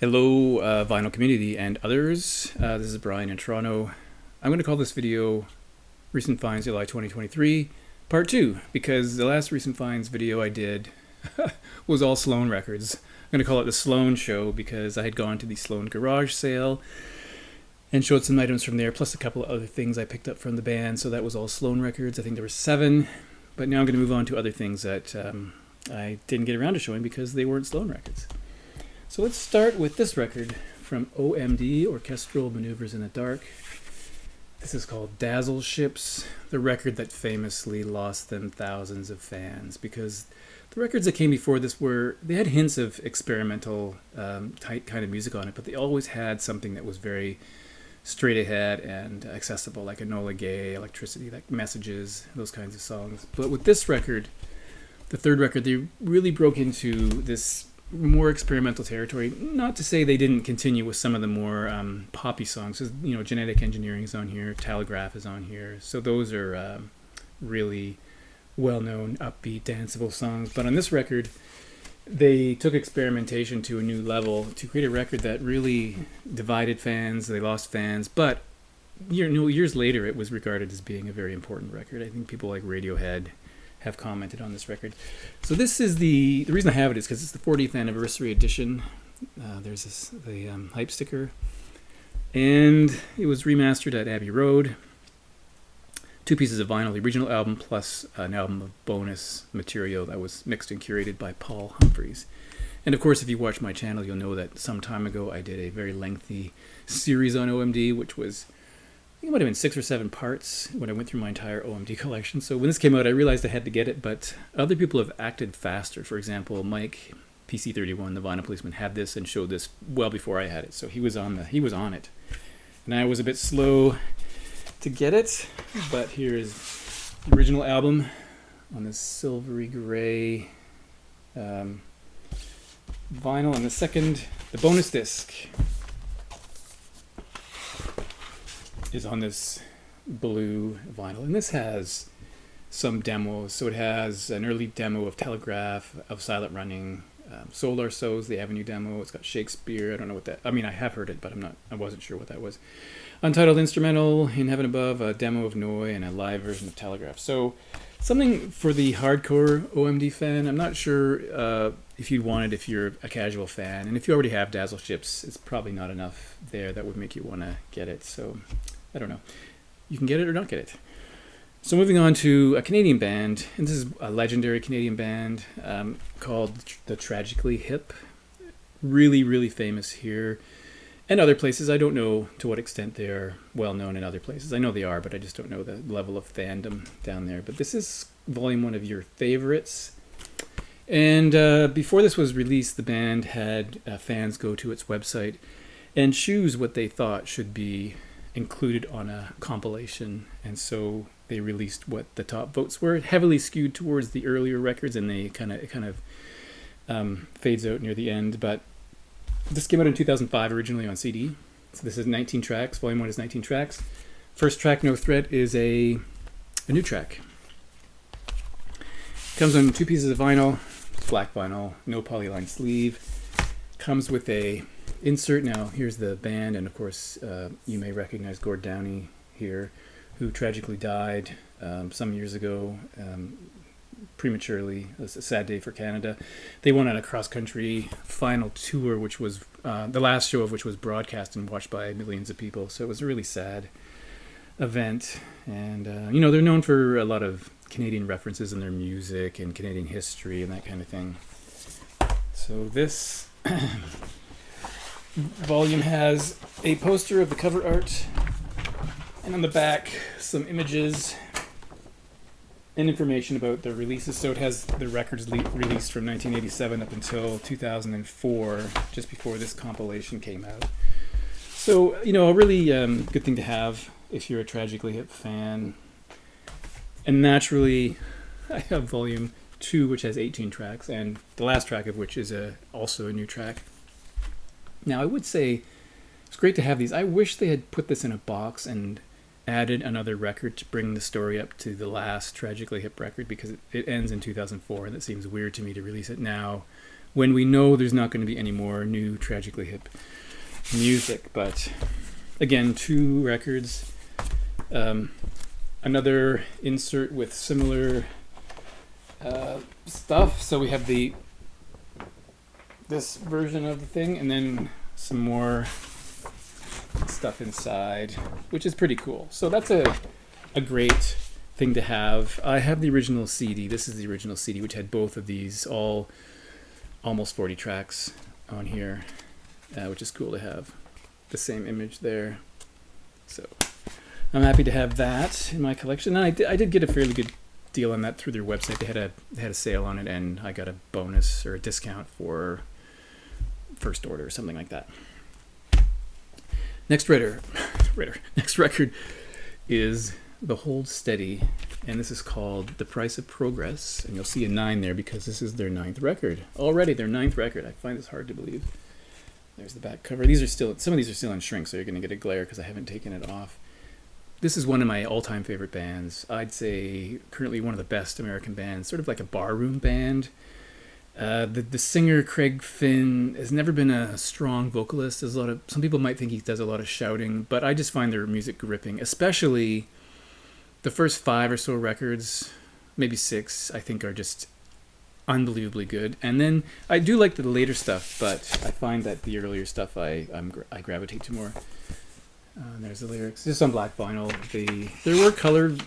Hello, vinyl community and others. This is Brian in Toronto. I'm going to call this video Recent Finds July 2023 Part 2 because the last Recent Finds video I did was all Sloan records. I'm going to call it the Sloan Show because I had gone to the Sloan garage sale and showed some items from there, plus a couple of other things I picked up from the band. So that was all Sloan records. I think there were 7, but now I'm going to move on to other things that I didn't get around to showing because they weren't Sloan records. So let's start with this record from OMD, Orchestral Maneuvers in the Dark. This is called Dazzle Ships, the record that famously lost them thousands of fans because the records that came before this they had hints of experimental tight kind of music on it, but they always had something that was very straight ahead and accessible, like Enola Gay, Electricity, like Messages, those kinds of songs. But with this record, the third record, they really broke into this more experimental territory. Not to say they didn't continue with some of the more poppy songs. You know, Genetic Engineering is on here, Telegraph is on here. So those are really well-known, upbeat, danceable songs. But on this record, they took experimentation to a new level to create a record that really divided fans. They lost fans, but years later, it was regarded as being a very important record. I think people like Radiohead have commented on this record. So this is the reason I have it is because it's the 40th anniversary edition. There's the hype sticker, and it was remastered at Abbey Road. 2 pieces of vinyl, the original album plus an album of bonus material that was mixed and curated by Paul Humphreys. And of course, if you watch my channel, you'll know that some time ago I did a very lengthy series on OMD, which was, I think it might have been 6 or 7 parts when I went through my entire OMD collection. So when this came out, I realized I had to get it, but other people have acted faster. For example, Mike, PC31, the Vinyl Policeman, had this and showed this well before I had it. So he was on it. And I was a bit slow to get it, but here is the original album on this silvery gray vinyl, and the bonus disc is on this blue vinyl, and this has some demos. So it has an early demo of Telegraph, of Silent Running, Solar So's the Avenue demo. It's got Shakespeare. I don't know what that. I mean, I have heard it, but I wasn't sure what that was. Untitled Instrumental, In Heaven Above, a demo of Noi, and a live version of Telegraph. So something for the hardcore OMD fan. I'm not sure if you'd want it if you're a casual fan, and if you already have Dazzle Ships, it's probably not enough there that would make you want to get it. So I don't know. You can get it or not get it. So moving on to a Canadian band, and this is a legendary Canadian band called the Tragically Hip. Really, really famous here and other places. I don't know to what extent they're well known in other places. I know they are, but I just don't know the level of fandom down there. But this is volume 1 of Your Favorites. And before this was released, the band had fans go to its website and choose what they thought should be included on a compilation, and so they released what the top votes were, heavily skewed towards the earlier records, and it kind of fades out near the end. But this came out in 2005 originally on CD. So this is 19 tracks. Volume 1 is 19 tracks. First track, No Threat, is a new track. Comes on 2 pieces of vinyl, black vinyl, no polyline sleeve. Comes with a insert. Now here's the band, and of course you may recognize Gord Downey here, who tragically died some years ago prematurely. It was a sad day for Canada. They went on a cross-country final tour, which was the last show of which was broadcast and watched by millions of people. So it was a really sad event, and they're known for a lot of Canadian references in their music and Canadian history and that kind of thing. So this volume has a poster of the cover art, and on the back some images and information about the releases. So it has the records released from 1987 up until 2004, just before this compilation came out. So, a really good thing to have if you're a Tragically Hip fan. And naturally, I have volume 2, which has 18 tracks, and the last track of which is also a new track. Now, I would say it's great to have these. I wish they had put this in a box and added another record to bring the story up to the last Tragically Hip record, because it ends in 2004, and it seems weird to me to release it now when we know there's not going to be any more new Tragically Hip music. But again, 2 records. Another insert with similar stuff. So we have this version of the thing, and then some more stuff inside, which is pretty cool. So that's a great thing to have. I have the original CD. This is the original CD, which had both of these, all almost 40 tracks on here, which is cool to have the same image there. So I'm happy to have that in my collection. And I did get a fairly good deal on that through their website. They had a sale on it, and I got a bonus or a discount for first order or something like that. Next record is The Hold Steady, and this is called The Price of Progress, and you'll see a 9 there because this is their 9th record. Already their 9th record. I find this hard to believe. There's the back cover. Some of these are still in shrink, so you're going to get a glare because I haven't taken it off. This is one of my all-time favorite bands. I'd say currently one of the best American bands, sort of like a barroom band. The singer Craig Finn has never been a strong vocalist. Some people might think he does a lot of shouting, but I just find their music gripping, especially the first 5 or so records, maybe 6, I think are just unbelievably good. And then I do like the later stuff, but I find that the earlier stuff I gravitate to more. There's the lyrics, just on black vinyl. There were colored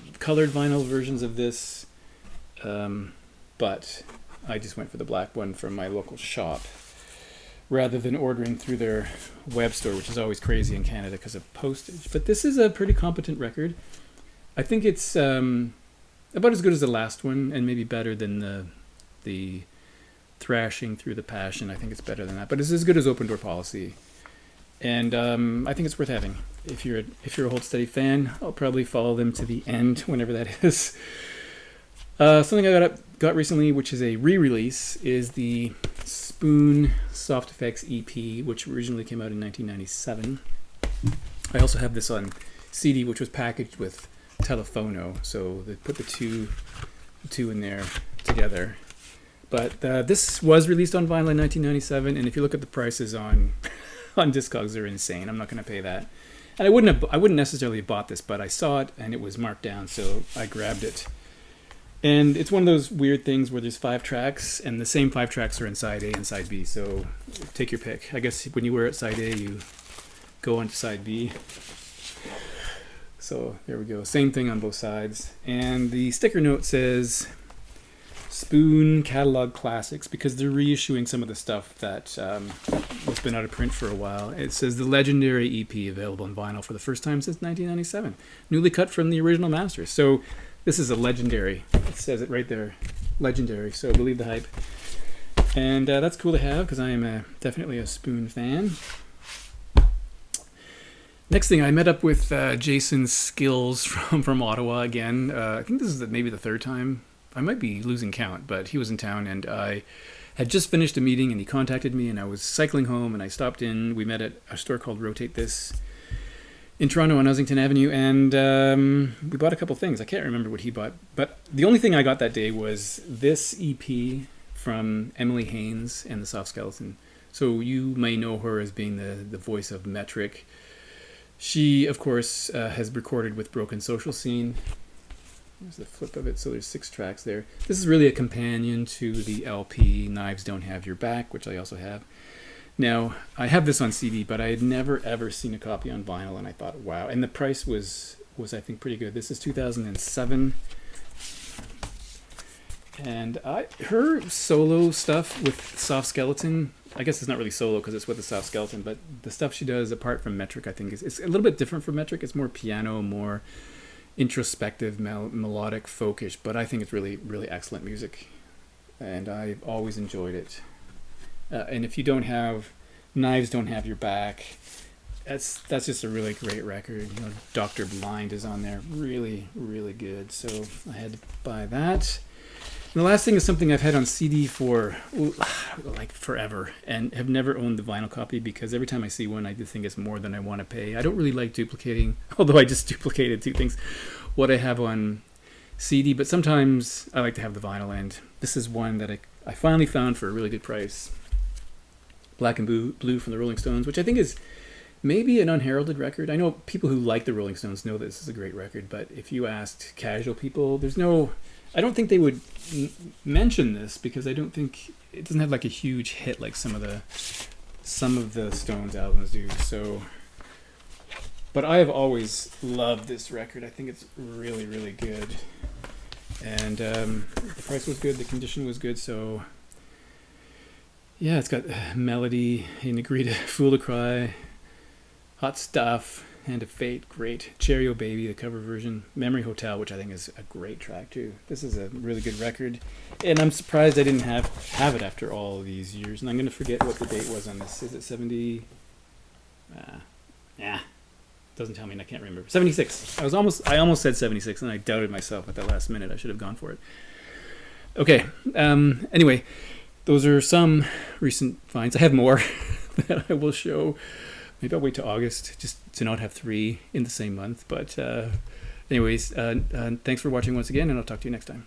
vinyl versions of this, but I just went for the black one from my local shop rather than ordering through their web store, which is always crazy in Canada because of postage. But this is a pretty competent record. I think it's about as good as the last one, and maybe better than the Thrashing Through the Passion. I think it's better than that, but it's as good as Open Door Policy. And I think it's worth having. If you're a Hold Steady fan, I'll probably follow them to the end, whenever that is. Something I got recently, which is a re-release, is the Spoon Soft Effects EP, which originally came out in 1997. I also have this on CD, which was packaged with Telephono, so they put the two in there together. But this was released on vinyl in 1997, and if you look at the prices on Discogs, they're insane. I'm not going to pay that. And I wouldn't necessarily have bought this, but I saw it and it was marked down, so I grabbed it. And it's one of those weird things where there's 5 tracks, and the same 5 tracks are in side A and side B, so take your pick. I guess when you were at side A, you go on to side B. So there we go. Same thing on both sides. And the sticker note says Spoon Catalog Classics, because they're reissuing some of the stuff that has been out of print for a while. It says the legendary EP available on vinyl for the first time since 1997, newly cut from the original masters. So this is a legendary. It says it right there, legendary. So believe the hype. And that's cool to have because I am definitely a Spoon fan. Next thing, I met up with Jason Skills from Ottawa again. I think this is maybe the 3rd time. I might be losing count, but he was in town, and I had just finished a meeting, and he contacted me, and I was cycling home, and I stopped in. We met at a store called Rotate This in Toronto on Ossington Avenue, and we bought a couple things. I can't remember what he bought, but the only thing I got that day was this EP from Emily Haynes and the Soft Skeleton. So you may know her as being the voice of Metric. She, of course, has recorded with Broken Social Scene. There's the flip of it, so there's 6 tracks there. This is really a companion to the LP Knives Don't Have Your Back, which I also have. Now, I have this on CD, but I had never, ever seen a copy on vinyl, and I thought, wow. And the price was I think, pretty good. This is 2007. And her solo stuff with Soft Skeleton, I guess it's not really solo because it's with the Soft Skeleton, but the stuff she does apart from Metric, I think, it's a little bit different from Metric. It's more piano, more introspective, melodic, folkish, but I think it's really, really excellent music, and I've always enjoyed it. And if you don't have Knives Don't Have Your Back, that's just a really great record. You know, Dr. Blind is on there, really, really good. So I had to buy that. And the last thing is something I've had on CD for like forever, and have never owned the vinyl copy because every time I see one, I just think it's more than I want to pay. I don't really like duplicating, although I just duplicated 2 things, what I have on CD, but sometimes I like to have the vinyl, and this is one that I finally found for a really good price Black and Blue from the Rolling Stones, which I think is maybe an unheralded record. I know people who like the Rolling Stones know this is a great record, but if you asked casual people, I don't think they would mention this because I don't think it doesn't have like a huge hit like some of the Stones albums do. So, but I have always loved this record. I think it's really, really good, and the price was good, the condition was good. So, yeah, it's got Melody, In Agree to Fool to Cry, Hot Stuff, Hand of Fate, great. Cherry O Baby, the cover version. Memory Hotel, which I think is a great track too. This is a really good record, and I'm surprised I didn't have it after all these years. And I'm going to forget what the date was on this. Is it 70? Doesn't tell me, and I can't remember. 76. I almost said 76, and I doubted myself at that last minute. I should have gone for it. Okay. Anyway, those are some recent finds. I have more that I will show. Maybe I'll wait till August just to not have 3 in the same month. But anyways, thanks for watching once again, and I'll talk to you next time.